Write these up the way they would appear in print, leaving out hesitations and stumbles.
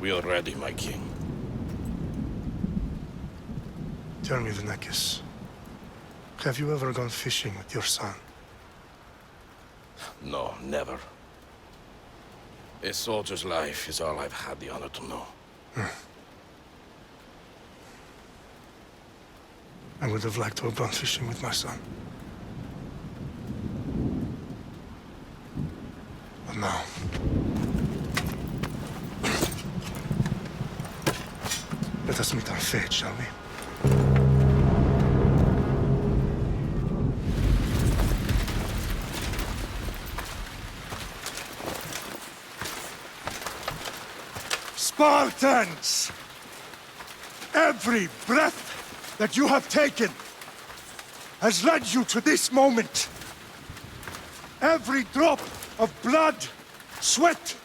We are ready, my king. Tell me, Leonidas, have you ever gone fishing with your son? No, never. A soldier's life is all I've had the honor to know. I would have liked to have gone fishing with my son. But now... Let us meet on fate, shall we? Spartans! Every breath that you have taken has led you to this moment. Every drop of blood, sweat,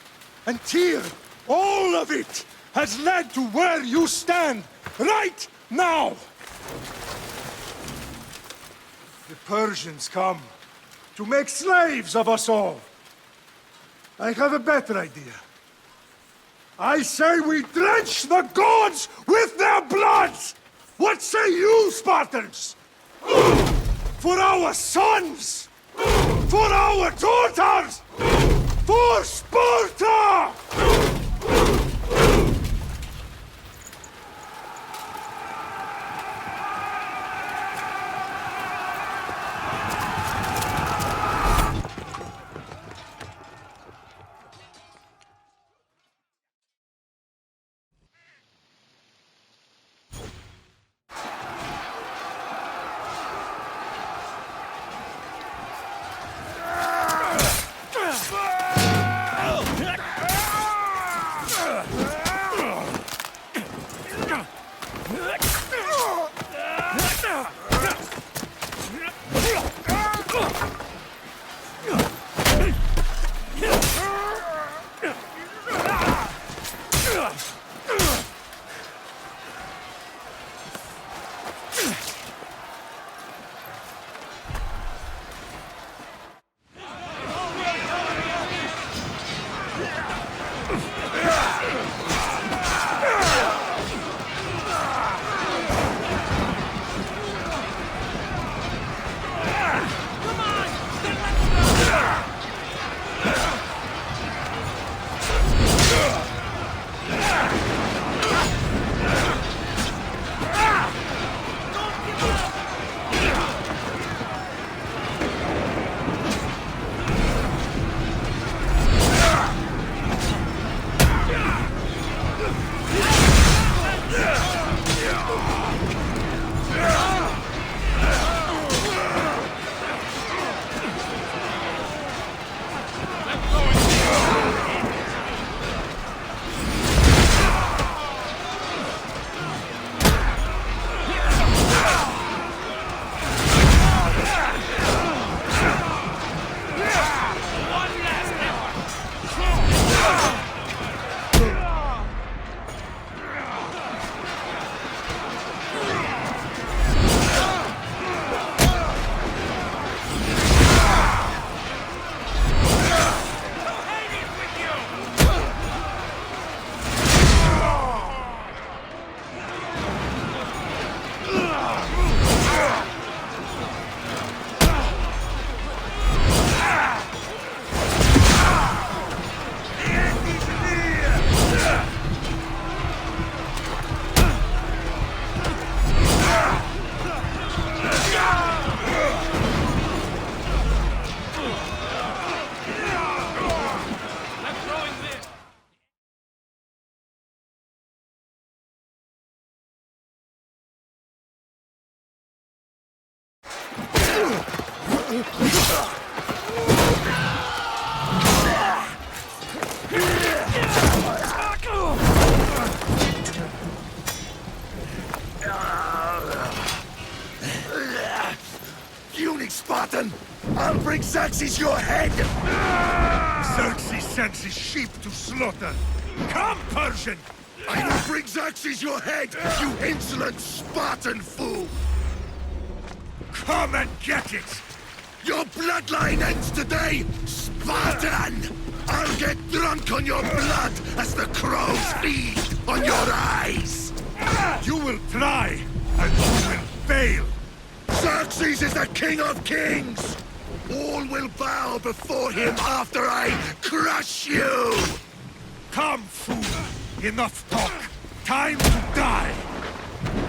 and tear, all of it has led to where you stand right now. The Persians come to make slaves of us all. I have a better idea. I say we drench the gods with their blood! What say you, Spartans? For our sons! For our daughters! For Sparta! Puny Spartan! I'll bring Xerxes your head! Xerxes sends his sheep to slaughter. Come, Persian! I will bring Xerxes your head, you insolent Spartan fool! Come and get it! Your bloodline ends today, Spartan! I'll get drunk on your blood as the crows feed on your eyes! You will try, and you will fail. Xerxes is the king of kings! All will bow before him after I crush you! Come, fool. Enough talk. Time to die.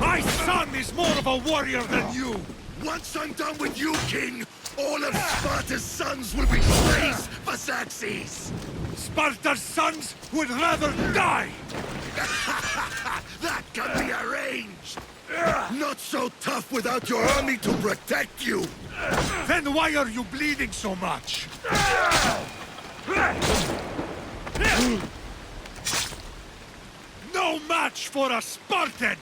My son is more of a warrior than you. Once I'm done with you, king, all of Sparta's sons will be slaves for Xerxes! Sparta's sons would rather die. That can be arranged! Not so tough without your army to protect you! Then why are you bleeding so much? No match for a Spartan!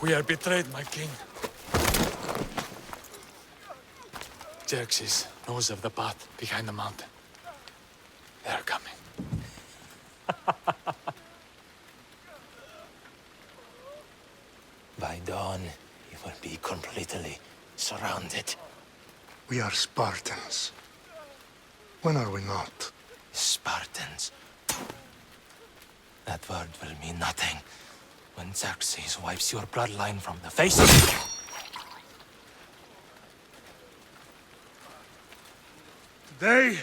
We are betrayed, my king. Xerxes knows of the path behind the mountain. They are coming. By dawn, you will be completely surrounded. We are Spartans. When are we not? Spartans. That word will mean nothing when Xerxes wipes your bloodline from the face of... Today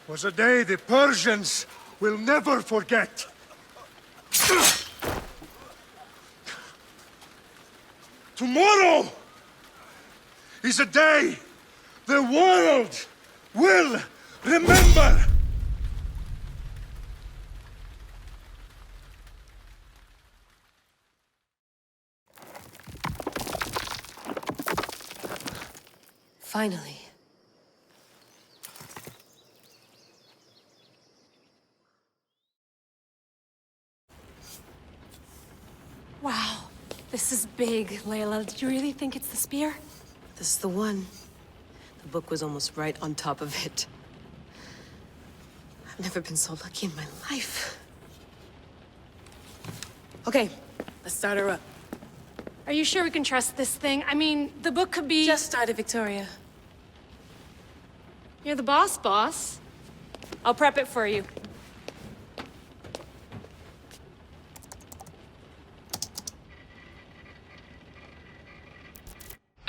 was a day the Persians will never forget. Tomorrow is a day the world will remember. Finally. Wow, this is big, Layla. Did you really think it's the spear? This is the one. The book was almost right on top of it. I've never been so lucky in my life. Okay, let's start her up. Are you sure we can trust this thing? I mean, the book could be... Just started, Victoria. You're the boss. I'll prep it for you.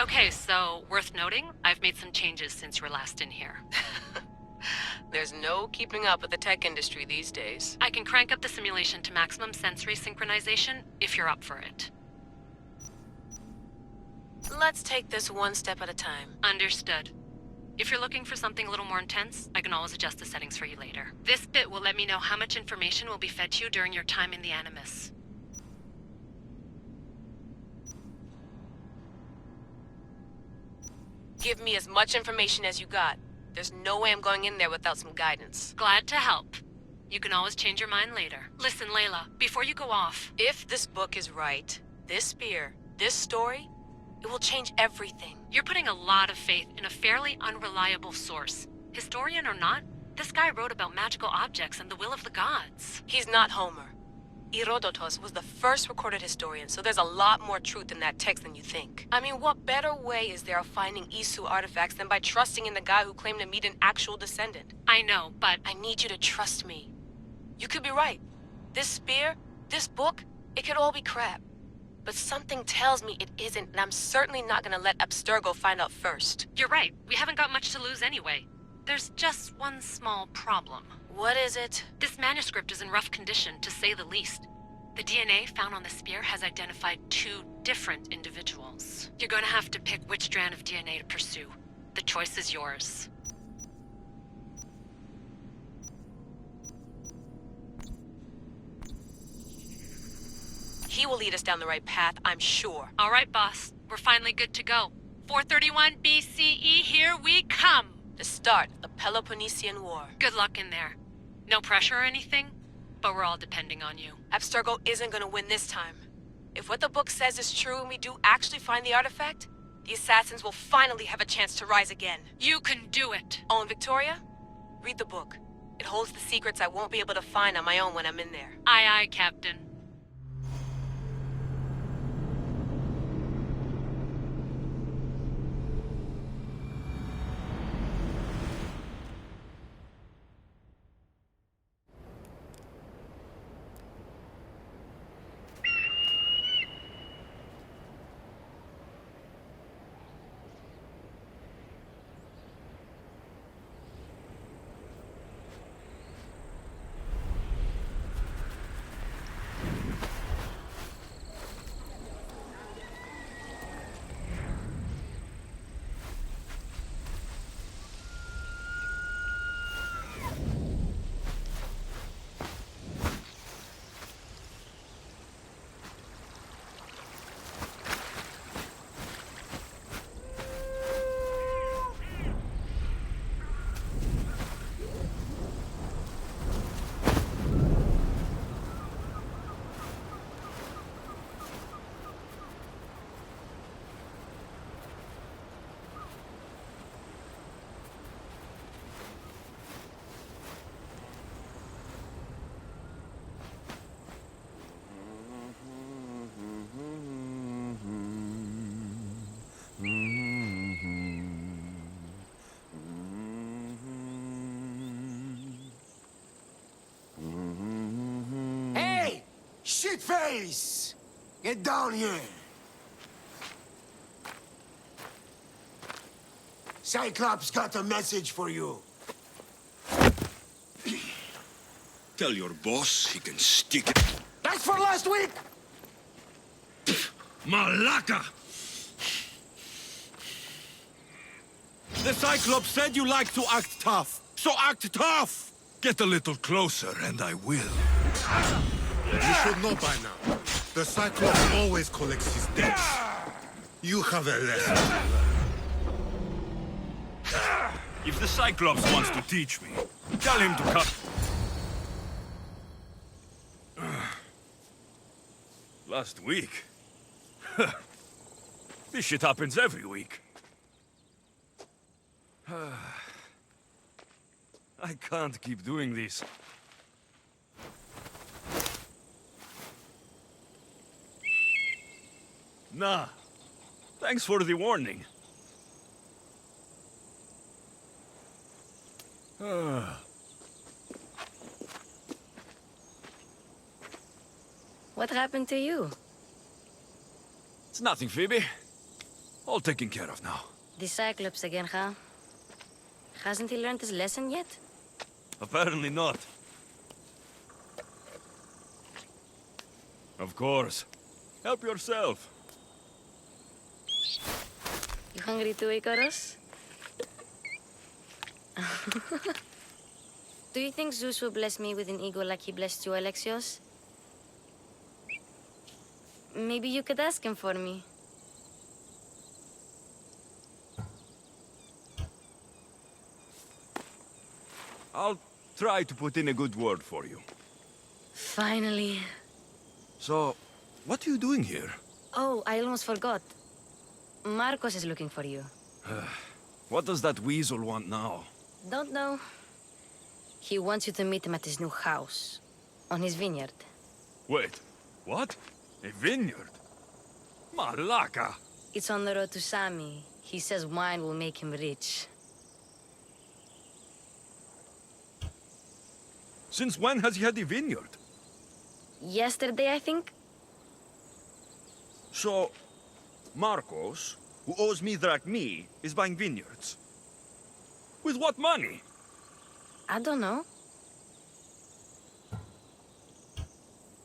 Okay, so, worth noting, I've made some changes since you were last in here. There's no keeping up with the tech industry these days. I can crank up the simulation to maximum sensory synchronization, if you're up for it. Let's take this one step at a time. Understood. If you're looking for something a little more intense, I can always adjust the settings for you later. This bit will let me know how much information will be fed to you during your time in the Animus. Give me as much information as you got. There's no way I'm going in there without some guidance. Glad to help. You can always change your mind later. Listen, Layla, before you go off... If this book is right, this spear, this story, it will change everything. You're putting a lot of faith in a fairly unreliable source. Historian or not, this guy wrote about magical objects and the will of the gods. He's not Homer. Herodotus was the first recorded historian, so there's a lot more truth in that text than you think. I mean, what better way is there of finding Isu artifacts than by trusting in the guy who claimed to meet an actual descendant? I know, but... I need you to trust me. You could be right. This spear, this book, it could all be crap. But something tells me it isn't, and I'm certainly not gonna let Abstergo find out first. You're right. We haven't got much to lose anyway. There's just one small problem. What is it? This manuscript is in rough condition, to say the least. The DNA found on the spear has identified 2 different individuals. You're gonna have to pick which strand of DNA to pursue. The choice is yours. He will lead us down the right path, I'm sure. All right, boss. We're finally good to go. 431 BCE, here we come! The start of the Peloponnesian War. Good luck in there. No pressure or anything, but we're all depending on you. Abstergo isn't gonna win this time. If what the book says is true and we do actually find the artifact, the assassins will finally have a chance to rise again. You can do it! Oh, and Victoria? Read the book. It holds the secrets I won't be able to find on my own when I'm in there. Aye, aye, Captain. Hey! Shitface! Get down here! Cyclops got a message for you. Tell your boss he can stick it. That's for last week! Malaka! The Cyclops said you like to act tough, so act tough! Get a little closer and I will. You should know by now. The Cyclops always collects his debts. You have a lesson to learn. If the Cyclops wants to teach me, tell him to cut. Last week? This shit happens every week. I can't keep doing this. Nah. Thanks for the warning. What happened to you? It's nothing, Phoebe. All taken care of now. The Cyclops again, huh? Hasn't he learned his lesson yet? Apparently not. Of course. Help yourself. You hungry too, Icarus? Do you think Zeus will bless me with an ego like he blessed you, Alexios? Maybe you could ask him for me. I'll try to put in a good word for you. Finally. So, what are you doing here? Oh, I almost forgot. Marcos is looking for you. What does that weasel want now? Don't know. He wants you to meet him at his new house. On his vineyard. Wait, what? A vineyard? Malaka! It's on the road to Sami. He says wine will make him rich. Since when has he had a vineyard? Yesterday, I think? So, Marcos, who owes me drachmi, is buying vineyards. With what money? I don't know.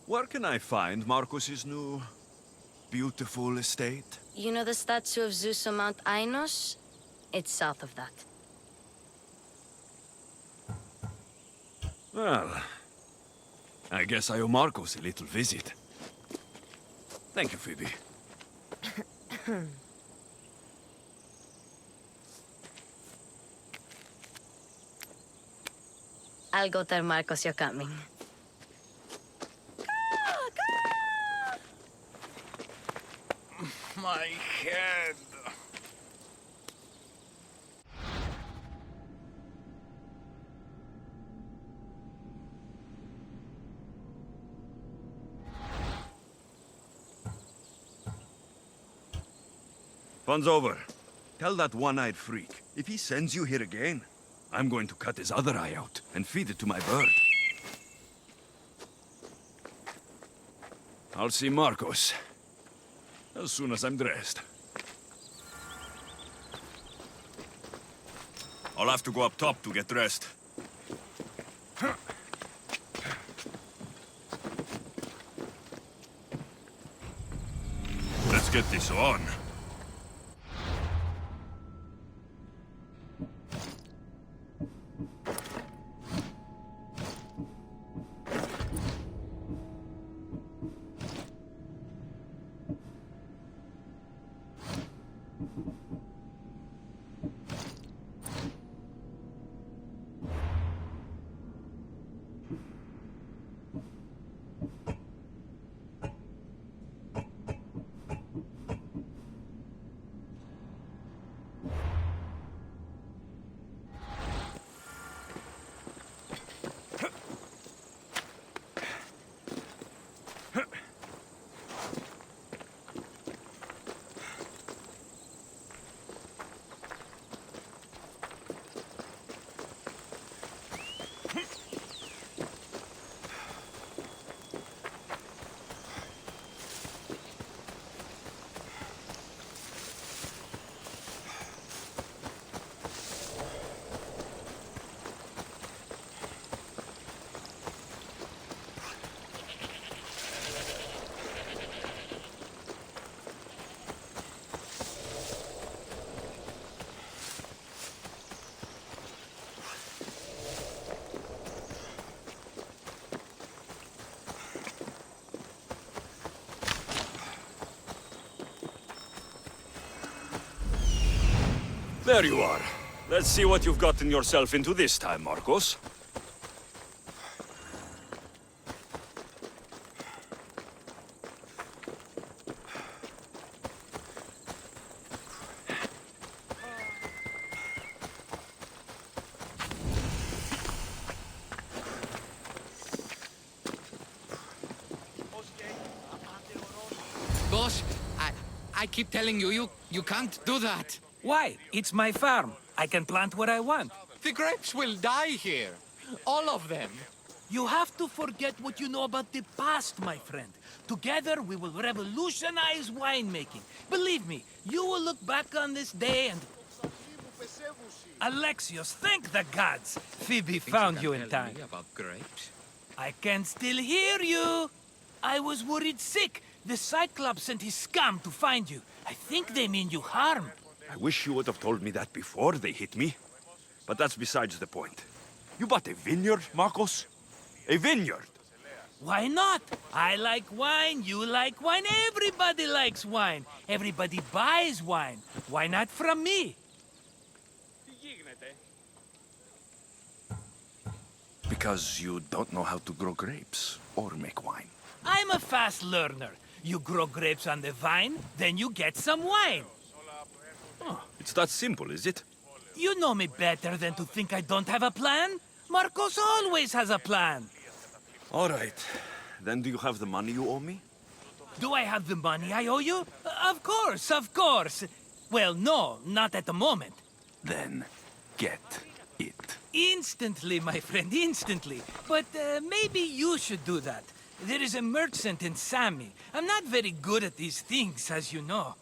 Where can I find Marcos's new, beautiful estate? You know the statue of Zeus on Mount Ainos? It's south of that. Well, I guess I owe Marcos a little visit. Thank you, Phoebe. I'll go tell Marcos you're coming. My head. Fun's over. Tell that one-eyed freak, if he sends you here again, I'm going to cut his other eye out and feed it to my bird. I'll see Marcos as soon as I'm dressed. I'll have to go up top to get dressed. Let's get this on. There you are. Let's see what you've gotten yourself into this time, Marcos. Boss, I keep telling you, you can't do that. Why? It's my farm. I can plant what I want. The grapes will die here. All of them. You have to forget what you know about the past, my friend. Together, we will revolutionize winemaking. Believe me, you will look back on this day and... Alexios, thank the gods! Phoebe found you in time. About grapes? I can still hear you! I was worried sick. The Cyclops sent his scum to find you. I think they mean you harm. I wish you would have told me that before they hit me. But that's besides the point. You bought a vineyard, Marcos? A vineyard? Why not? I like wine, you like wine, everybody likes wine. Everybody buys wine. Why not from me? Because you don't know how to grow grapes or make wine. I'm a fast learner. You grow grapes on the vine, then you get some wine. Oh, it's that simple, is it? You know me better than to think I don't have a plan. Marcos always has a plan. All right. Then do you have the money you owe me? Do I have the money I owe you? Of course, of course. Well, no, not at the moment. Then get it. Instantly, my friend, instantly. But maybe you should do that. There is a merchant in Sami. I'm not very good at these things, as you know.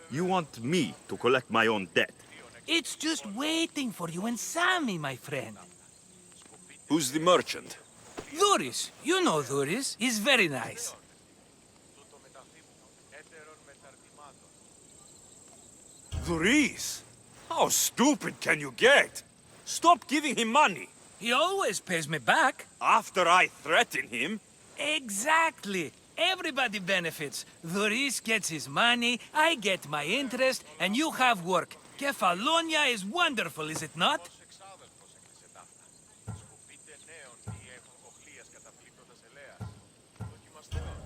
You want me to collect my own debt? It's just waiting for you in Sami, my friend. Who's the merchant? Dhuris. You know Dhuris. He's very nice. Dhuris? How stupid can you get? Stop giving him money. He always pays me back. After I threaten him? Exactly. Everybody benefits. Dhuris gets his money, I get my interest, and you have work. Kefalonia is wonderful, is it not?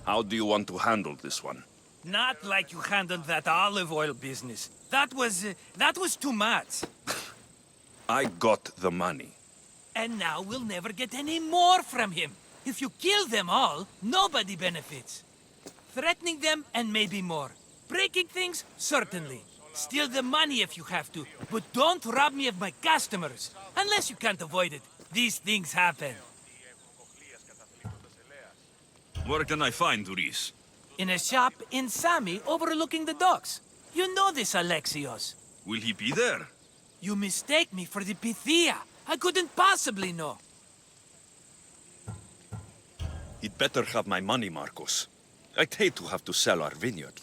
How do you want to handle this one? Not like you handled that olive oil business. That was too much. I got the money. And now we'll never get any more from him. If you kill them all, nobody benefits. Threatening them, and maybe more. Breaking things, certainly. Steal the money if you have to, but don't rob me of my customers. Unless you can't avoid it. These things happen. Where can I find Duris? In a shop in Sami, overlooking the docks. You know this, Alexios. Will he be there? You mistake me for the Pythia. I couldn't possibly know. He'd better have my money, Marcos. I'd hate to have to sell our vineyard.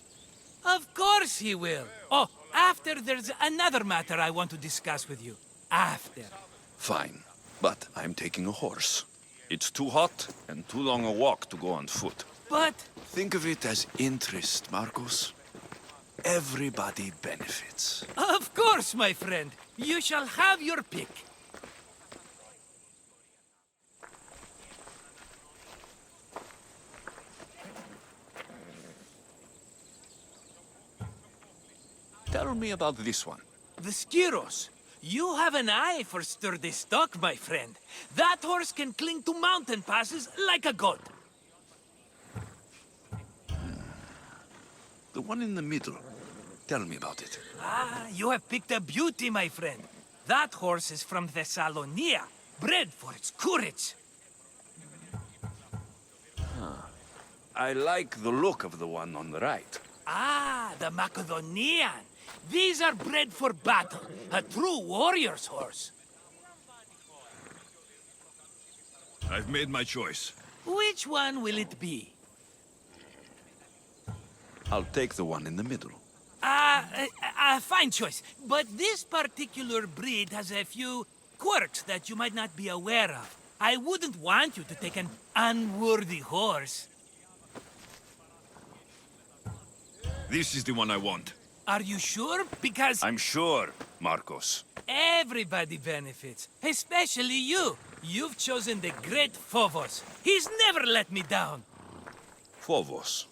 Of course he will. Oh, after there's another matter I want to discuss with you. After. Fine, but I'm taking a horse. It's too hot and too long a walk to go on foot. But... Think of it as interest, Marcos. Everybody benefits. Of course, my friend. You shall have your pick. Tell me about this one. The Skiros. You have an eye for sturdy stock, my friend. That horse can cling to mountain passes like a goat. The one in the middle. Tell me about it. Ah, you have picked a beauty, my friend. That horse is from Thessalonia, bred for its courage. I like the look of the one on the right. Ah, the Macedonian. These are bred for battle, a true warrior's horse. I've made my choice. Which one will it be? I'll take the one in the middle. Fine choice. But this particular breed has a few quirks that you might not be aware of. I wouldn't want you to take an unworthy horse. This is the one I want. Are you sure? Because... I'm sure, Marcos. everybody benefits. Especially you. You've chosen the great Phobos. He's never let me down. Phobos.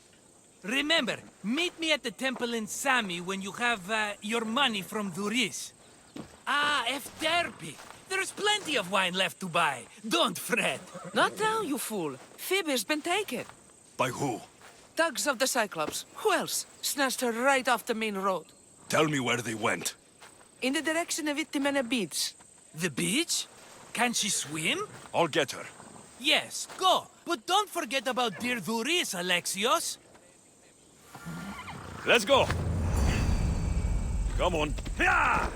Remember, meet me at the temple in Sami when you have your money from Duris. Ah, Efterpi. There's plenty of wine left to buy. Don't fret. Not now, you fool. Phoebe's been taken. By who? Thugs of the Cyclops. Who else? Snatched her right off the main road. Tell me where they went. In the direction of Itimena Beach. The beach? Can she swim? I'll get her. Yes, go. But don't forget about dear Duris, Alexios. Let's go. Come on. Yeah!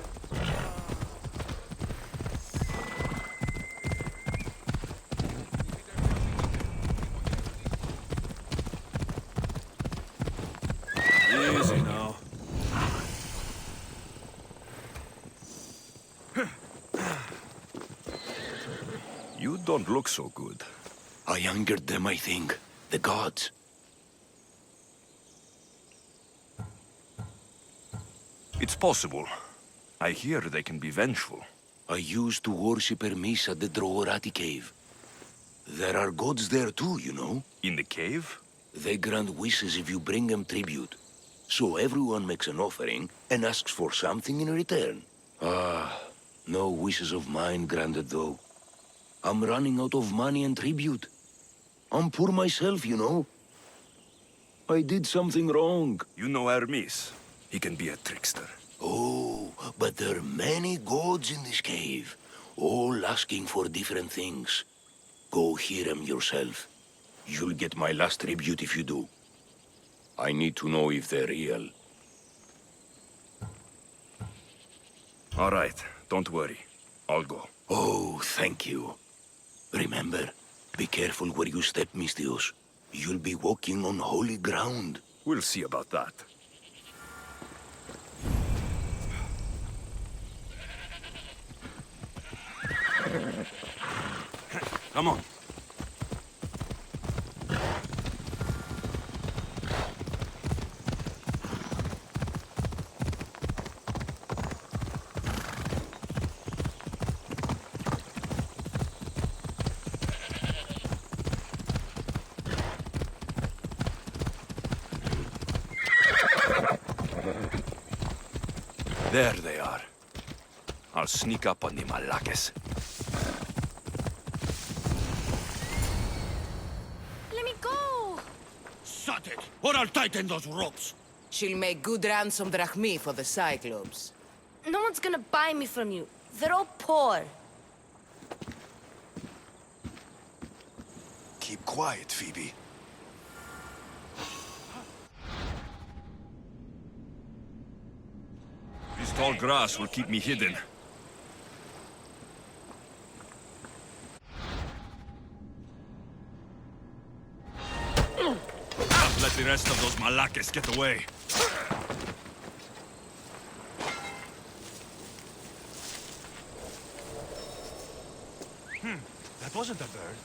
Easy now. You don't look so good. I angered them, I think. The gods. It's possible. I hear they can be vengeful. I used to worship Hermes at the Droorati cave. There are gods there too, you know. In the cave? They grant wishes if you bring them tribute. So everyone makes an offering and asks for something in return. Ah, no wishes of mine granted though. I'm running out of money and tribute. I'm poor myself, you know. I did something wrong. You know Hermes. He can be a trickster. Oh, but there are many gods in this cave, all asking for different things. Go hear them yourself. You'll get my last tribute if you do. I need to know if they're real. All right, don't worry. I'll go. Oh, thank you. Remember, be careful where you step, Mystios. You'll be walking on holy ground. We'll see about that. Come on. There they are. I'll sneak up on the Malakes. Let me go! Shut it, or I'll tighten those ropes. She'll make good ransom drachmi for the Cyclops. No one's gonna buy me from you. They're all poor. Keep quiet, Phoebe. This tall grass will keep me hidden. Let the rest of those Malakes get away. That wasn't a bird.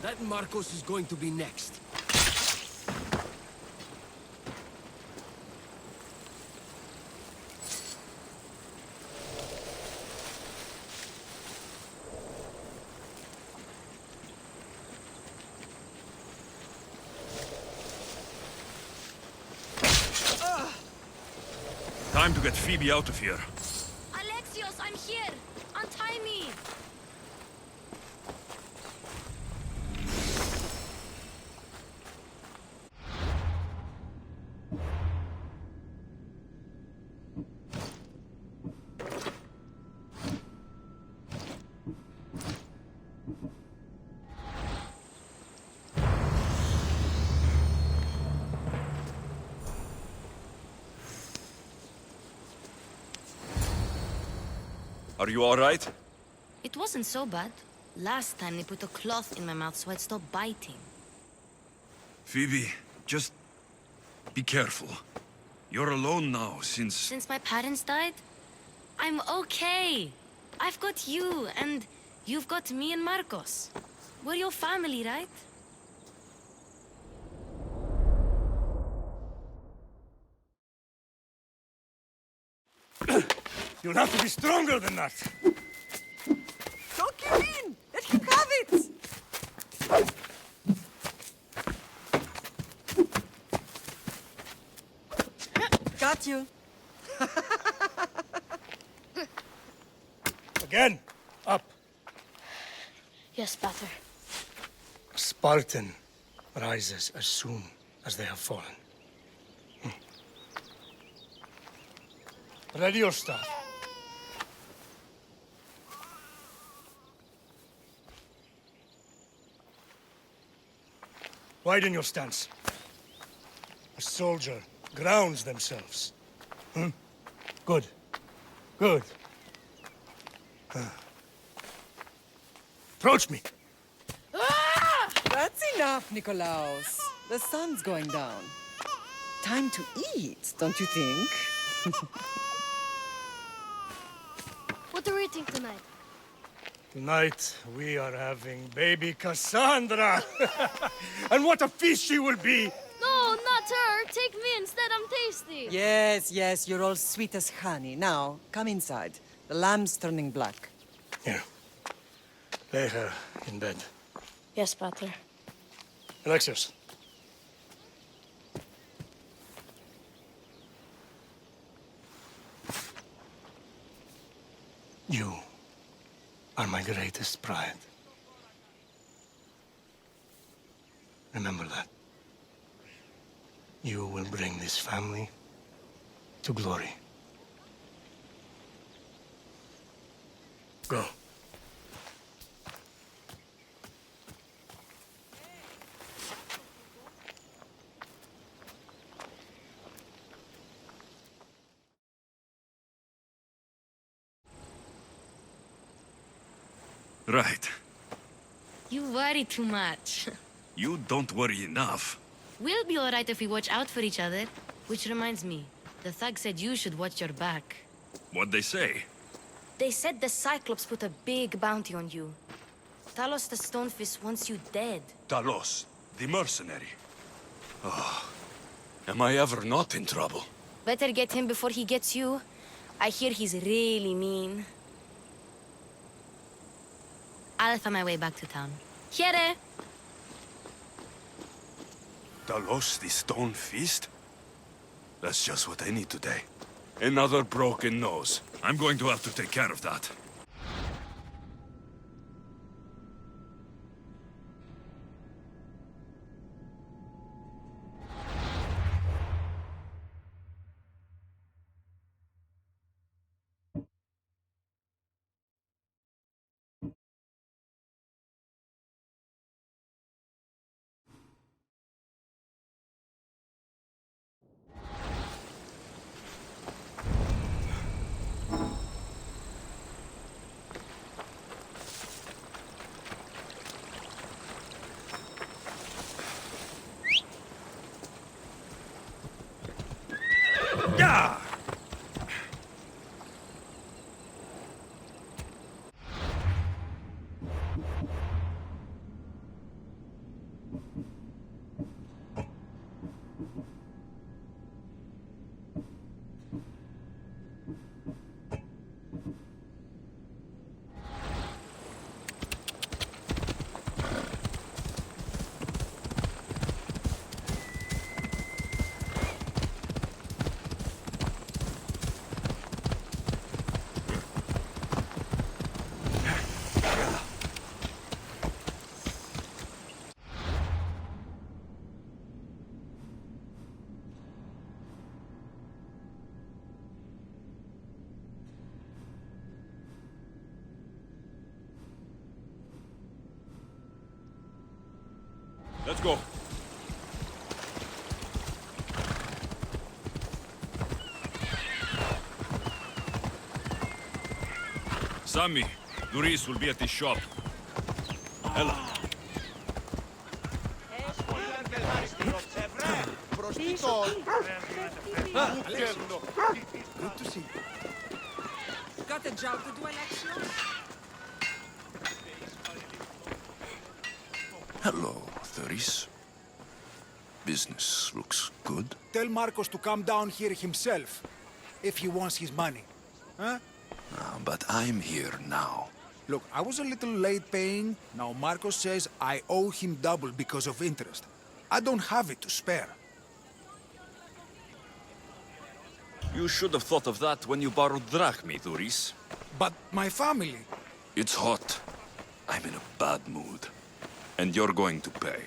That Marcos is going to be next. Time to get Phoebe out of here. Alexios, I'm here! Untie me! Are you all right? It wasn't so bad. Last time they put a cloth in my mouth so I'd stop biting. Phoebe, just be careful. You're alone now since... Since my parents died, I'm okay. I've got you, and you've got me and Marcos. We're your family, right? You'll have to be stronger than that. Don't give in! Let him have it! Got you. Again, up. Yes, Pater. A Spartan rises as soon as they have fallen. Ready your staff. Widen your stance. A soldier grounds themselves. Good. Good. Approach me. That's enough, Nikolaos. The sun's going down. Time to eat, don't you think? What are we eating tonight? Tonight, we are having baby Kassandra. And what a feast she will be! No, not her! Take me instead, I'm tasty! Yes, yes, you're all sweet as honey. Now, come inside. The lamb's turning black. Here. Lay her in bed. Yes, Pater. Alexios. You are my greatest pride. Remember that. You will bring this family to glory. Go. Right. You worry too much. You don't worry enough. We'll be all right if we watch out for each other. Which reminds me, the thug said you should watch your back. What'd they say? They said the Cyclops put a big bounty on you. Talos the Stonefist wants you dead. Talos, the mercenary. Oh, am I ever not in trouble? Better get him before he gets you. I hear he's really mean. I'll find my way back to town. Here! Talos, the stone feast? That's just what I need today. Another broken nose. I'm going to have to take care of that. Yeah! Let's go. Sammy, Doris will be at the shop. Ella. Good to see you. Got a job to do, Alexios? Hello, Doris. Business looks good. Tell Marcos to come down here himself, if he wants his money. Huh? But I'm here now. Look, I was a little late paying. Now Marcos says I owe him double because of interest. I don't have it to spare. You should have thought of that when you borrowed drachmi, Doris. But my family... It's hot. I'm in a bad mood. And you're going to pay.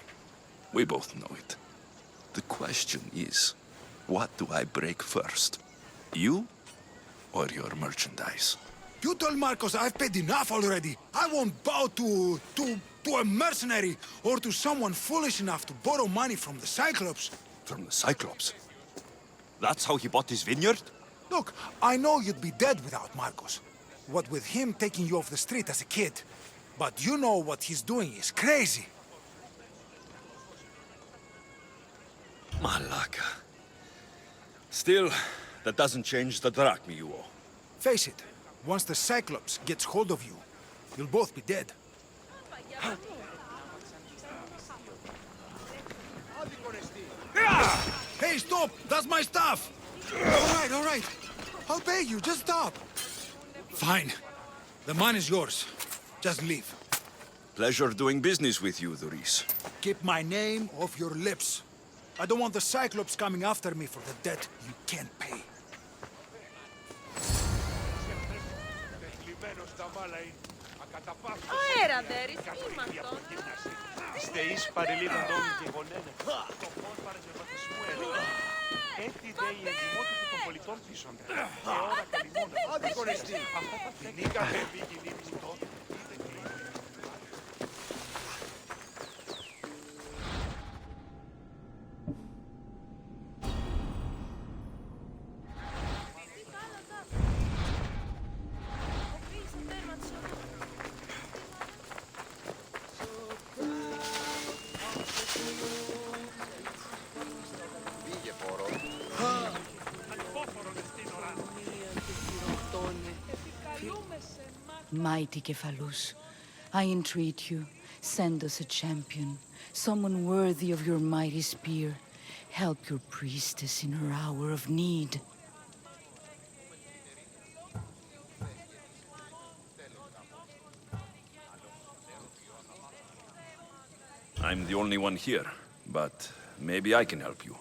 We both know it. The question is, what do I break first? You or your merchandise? You told Marcos I've paid enough already. I won't bow to a mercenary or to someone foolish enough to borrow money from the Cyclops. From the Cyclops? That's how he bought his vineyard? Look, I know you'd be dead without Marcos. What with him taking you off the street as a kid. But you know what he's doing is crazy. Malaka. Still, that doesn't change the drachmi you owe. Face it, once the Cyclops gets hold of you, you'll both be dead. Hey, stop! That's my stuff! All right. I'll pay you, just stop. Fine. The money's yours. Just leave. Pleasure doing business with you, Doris. Keep my name off your lips. I don't want the Cyclops coming after me for the debt you can't pay. Αέρα, Ντέρις, ήμαρτον. Στεείς παρελίδων νόμοι και γονένε. Το φως παρεζευματισμού έλεγε. Έτσι δε η εγκυμότητα των πολιτών πίσονται. Και ώρα καλυμμόνα. Άντε κορεστή. Αυτά τα φαινήκα επί κινήτης τότε. Mighty Kephalus, I entreat you, send us a champion, someone worthy of your mighty spear. Help your priestess in her hour of need. I'm the only one here, but maybe I can help you.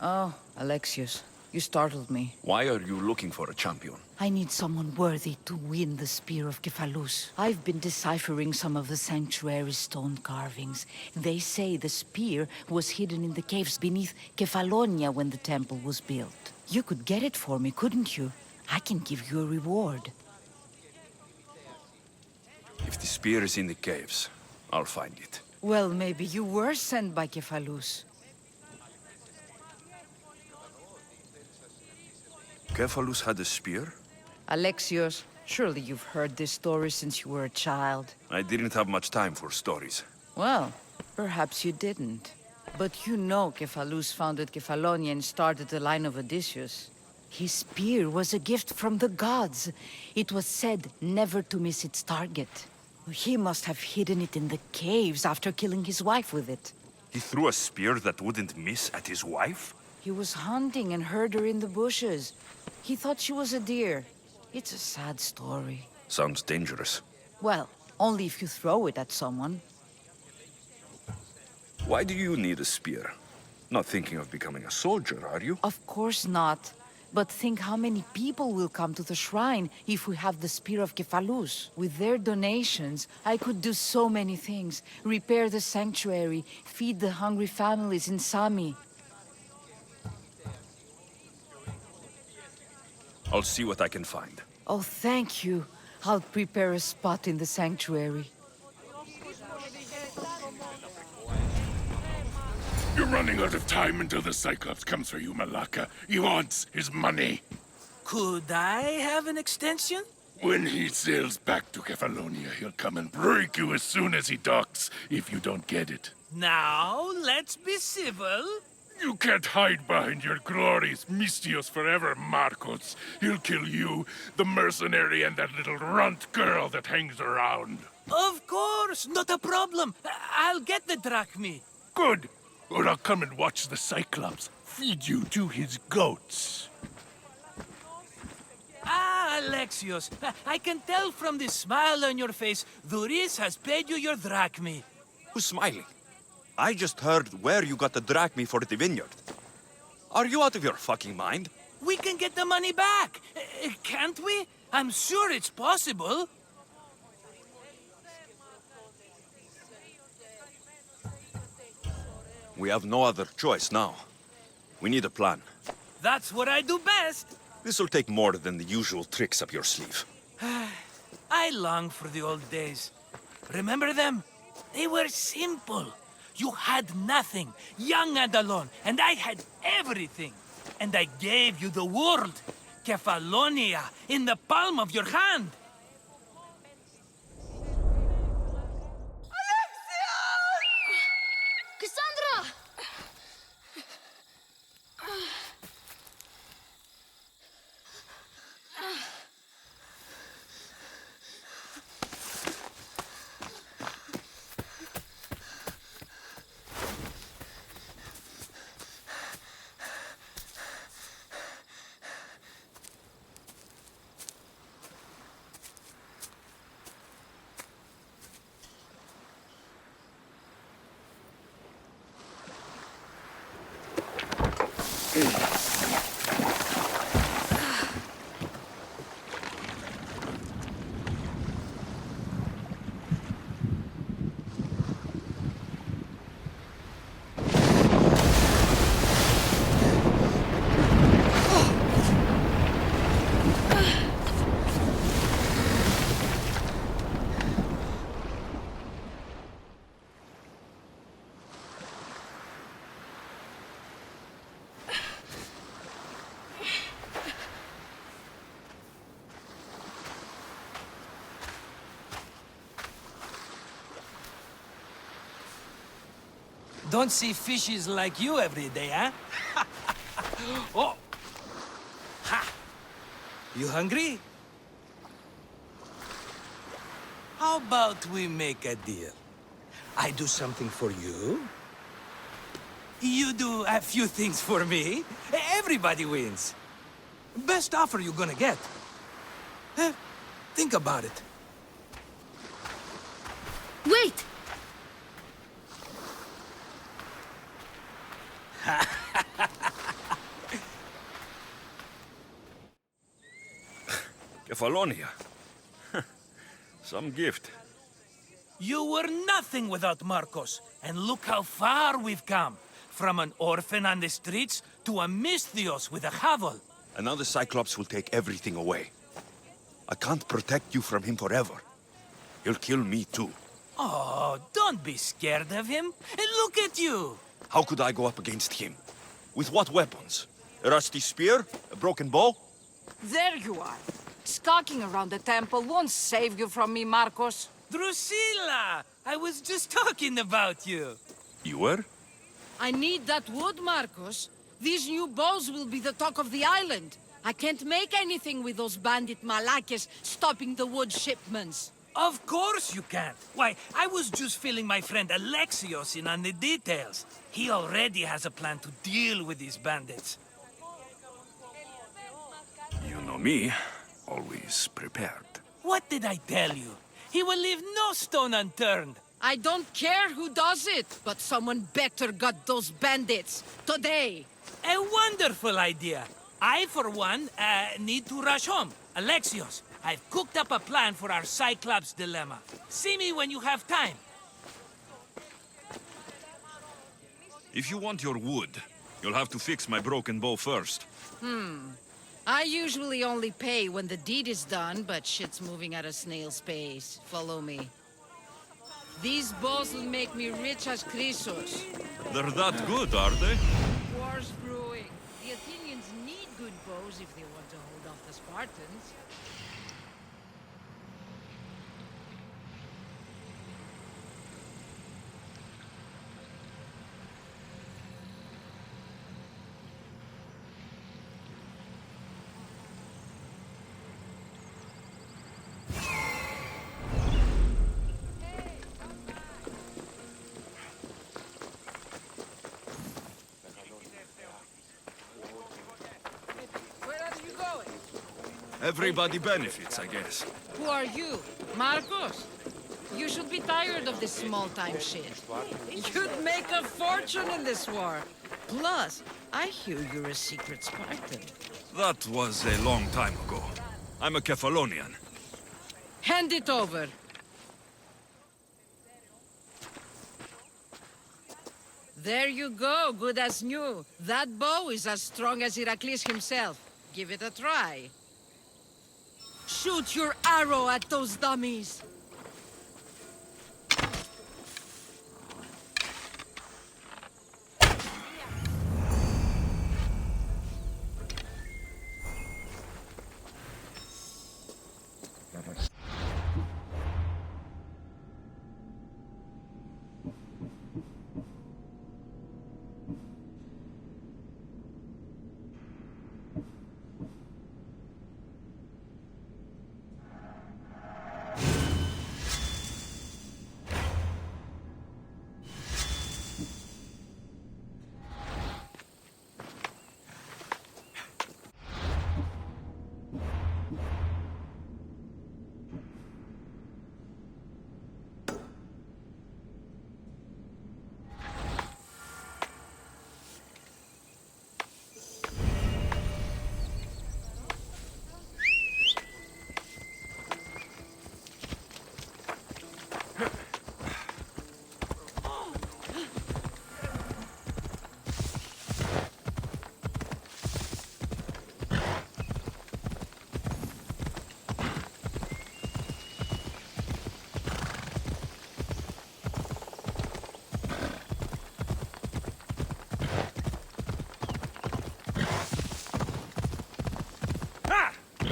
Oh, Alexios, you startled me. Why are you looking for a champion? I need someone worthy to win the Spear of Kephalus. I've been deciphering some of the sanctuary's stone carvings. They say the spear was hidden in the caves beneath Kefalonia when the temple was built. You could get it for me, couldn't you? I can give you a reward. If the spear is in the caves, I'll find it. Well, maybe you were sent by Kephalus. Kephalus had a spear? Alexios, surely you've heard this story since you were a child. I didn't have much time for stories. Well, perhaps you didn't. But you know Kephalus founded Kefalonia and started the line of Odysseus. His spear was a gift from the gods. It was said never to miss its target. He must have hidden it in the caves after killing his wife with it. He threw a spear that wouldn't miss at his wife? He was hunting and heard her in the bushes. He thought she was a deer. It's a sad story. Sounds dangerous. Well, only if you throw it at someone. Why do you need a spear? Not thinking of becoming a soldier, are you? Of course not. But think how many people will come to the shrine if we have the Spear of Kephalus. With their donations, I could do so many things. Repair the sanctuary, feed the hungry families in Sami. I'll see what I can find. Oh, thank you. I'll prepare a spot in the sanctuary. You're running out of time until the Cyclops comes for you, Malaka. He wants his money. Could I have an extension? When he sails back to Kefalonia, he'll come and break you as soon as he docks, if you don't get it. Now, let's be civil. You can't hide behind your glories, Mistios forever, Marcos. He'll kill you, the mercenary, and that little runt girl that hangs around. Of course, not a problem. I'll get the drachmi. Good. Or I'll come and watch the Cyclops feed you to his goats. Ah, Alexios, I can tell from the smile on your face, Duris has paid you your drachmi. Who's smiling? I just heard where you got the drachmi for the vineyard. Are you out of your fucking mind? We can get the money back, can't we? I'm sure it's possible. We have no other choice now. We need a plan. That's what I do best. This'll take more than the usual tricks up your sleeve. I long for the old days. Remember them? They were simple. You had nothing, young and alone, and I had everything. And I gave you the world, Kefalonia, in the palm of your hand. Kassandra! Don't see fishes like you every day, huh? Oh! Ha! You hungry? How about we make a deal? I do something for you. You do a few things for me. Everybody wins. Best offer you're gonna get. Think about it. Wait! Kefalonia. Some gift. You were nothing without Marcos, and look how far we've come. From an orphan on the streets to a Misthios with a hovel. And now the Cyclops will take everything away. I can't protect you from him forever. He'll kill me too. Oh, don't be scared of him. And look at you. How could I go up against him? With what weapons? A rusty spear? A broken bow? There you are. Skulking around the temple won't save you from me, Marcos. Drusilla! I was just talking about you. You were? I need that wood, Marcos. These new bows will be the talk of the island. I can't make anything with those bandit malakes stopping the wood shipments. Of course you can't. Why, I was just filling my friend Alexios in on the details. He already has a plan to deal with these bandits. You know me. Always prepared. What did I tell you? He will leave no stone unturned. I don't care who does it, but someone better got those bandits. Today. A wonderful idea. I, for one, need to rush home. Alexios, I've cooked up a plan for our Cyclops dilemma. See me when you have time. If you want your wood, you'll have to fix my broken bow first. I usually only pay when the deed is done, but shit's moving at a snail's pace. Follow me. These bows will make me rich as Chrysos. They're that good, are they? War's brewing. The Athenians need good bows if they want to hold off the Spartans. Everybody benefits, I guess. Who are you? Marcos? You should be tired of this small-time shit. You'd make a fortune in this war. Plus, I hear you're a secret Spartan. That was a long time ago. I'm a Kefalonian. Hand it over. There you go, good as new. That bow is as strong as Heracles himself. Give it a try. Shoot your arrow at those dummies!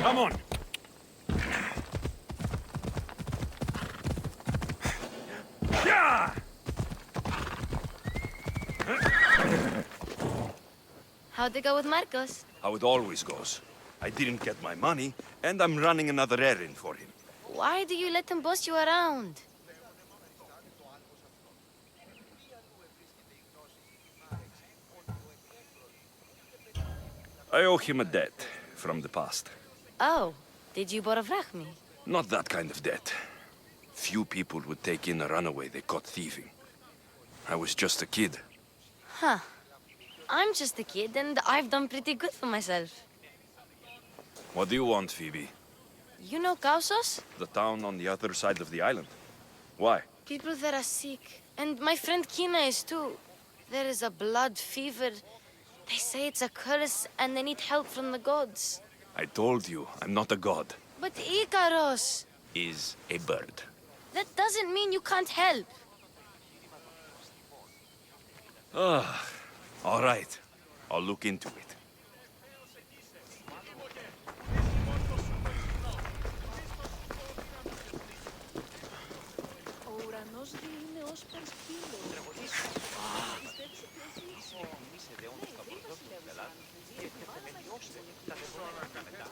Come on. Yeah! How'd it go with Marcos? How it always goes. I didn't get my money, and I'm running another errand for him. Why do you let him boss you around? I owe him a debt from the past. Oh, did you borovrach me? Not that kind of debt. Few people would take in a runaway they caught thieving. I was just a kid. Huh. I'm just a kid, and I've done pretty good for myself. What do you want, Phoebe? You know Kausos? The town on the other side of the island. Why? People there are sick. And my friend Kina is too. There is a blood fever. They say it's a curse and they need help from the gods. I told you, I'm not a god. But Ikaros! Is a bird. That doesn't mean you can't help. All right. I'll look into it. Είσαι δεόντως τα προσδόκια του πελάτη και εύχεται με διώστε τα δεδομένα μετά.